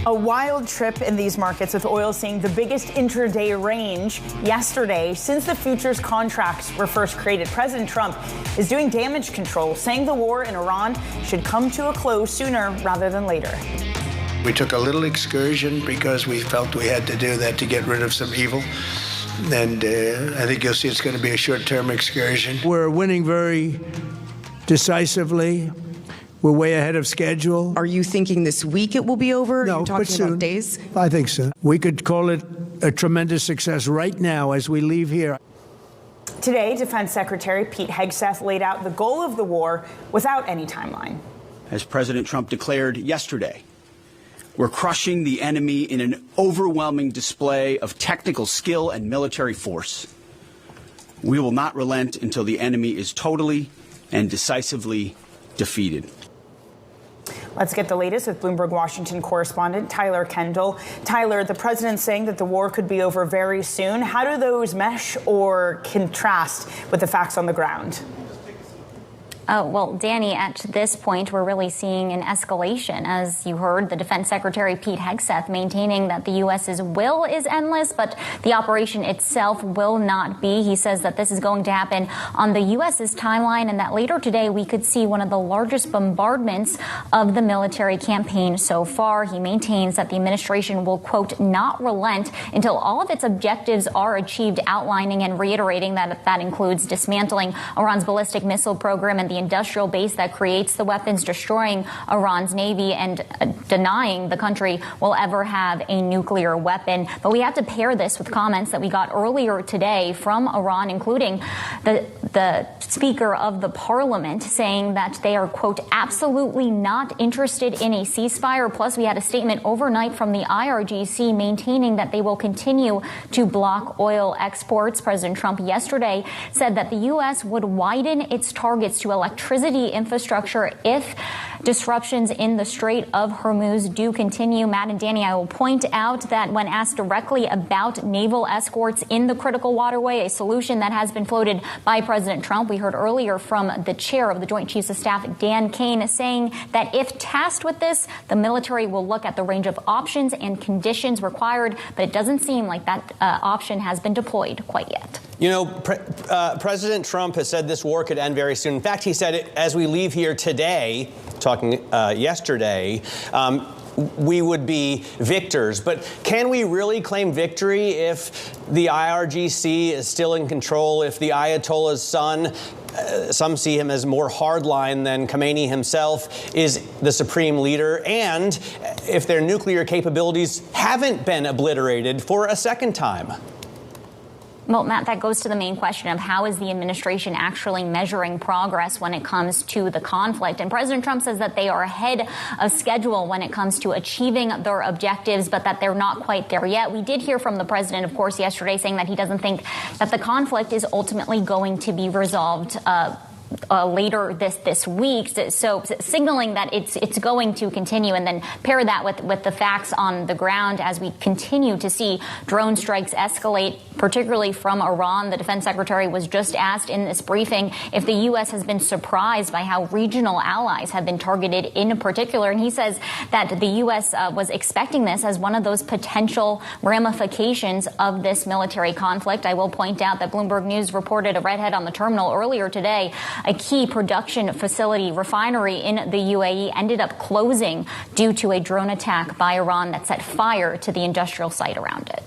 A wild trip in these markets, with oil seeing the biggest intraday range yesterday since the futures contracts were first created. President Trump is doing damage control, saying the war in Iran should come to a close sooner rather than later. We took a little excursion because we felt we had to do that to get rid of some evil. And I think you'll see it's going to be a short-term excursion. We're winning very decisively. We're way ahead of schedule. Are you thinking this week it will be over? No, Are you talking but soon. about days? I think so. We could call it a tremendous success right now as we leave here. Today, Defense Secretary Pete Hegseth laid out the goal of the war without any timeline. As President Trump declared yesterday, we're crushing the enemy in an overwhelming display of technical skill and military force. We will not relent until the enemy is totally and decisively defeated. Let's get the latest with Bloomberg Washington correspondent Tyler Kendall. Tyler, the president's saying that the war could be over very soon. How do those mesh or contrast with the facts on the ground? Well, Danny, at this point, we're really seeing an escalation. As you heard, the Defense Secretary Pete Hegseth maintaining that the U.S.'s will is endless, but the operation itself will not be. He says that this is going to happen on the U.S.'s timeline and that later today we could see one of the largest bombardments of the military campaign so far. He maintains that the administration will, quote, not relent until all of its objectives are achieved, outlining and reiterating that that includes dismantling Iran's ballistic missile program and the industrial base that creates the weapons, destroying Iran's navy, and denying the country will ever have a nuclear weapon. But we have to pair this with comments that we got earlier today from Iran, including the Speaker of the Parliament saying that they are, quote, absolutely not interested in a ceasefire. Plus, we had a statement overnight from the IRGC maintaining that they will continue to block oil exports. President Trump yesterday said that the U.S. would widen its targets to electricity infrastructure if disruptions in the Strait of Hormuz do continue. Matt and Danny, I will point out that when asked directly about naval escorts in the critical waterway, a solution that has been floated by President Trump, we heard earlier from the chair of the Joint Chiefs of Staff, Dan Kane, saying that if tasked with this, the military will look at the range of options and conditions required, but it doesn't seem like that option has been deployed quite yet. You know, President Trump has said this war could end very soon. In fact, he said it as we leave here today, talking yesterday, we would be victors. But can we really claim victory if the IRGC is still in control, if the Ayatollah's son, some see him as more hardline than Khamenei himself, is the supreme leader, and if their nuclear capabilities haven't been obliterated for a second time? Well, Matt, that goes to the main question of how is the administration actually measuring progress when it comes to the conflict. And President Trump says that they are ahead of schedule when it comes to achieving their objectives, but that they're not quite there yet. We did hear from the president, of course, yesterday saying that he doesn't think that the conflict is ultimately going to be resolved later this week, so signaling that it's going to continue, and then pair that with the facts on the ground as we continue to see drone strikes escalate, particularly from Iran. The defense secretary was just asked in this briefing if the U.S. has been surprised by how regional allies have been targeted in particular, and he says that the U.S. was expecting this as one of those potential ramifications of this military conflict. I will point out that Bloomberg News reported a redhead on the terminal earlier today. A key production facility refinery in the UAE ended up closing due to a drone attack by Iran that set fire to the industrial site around it.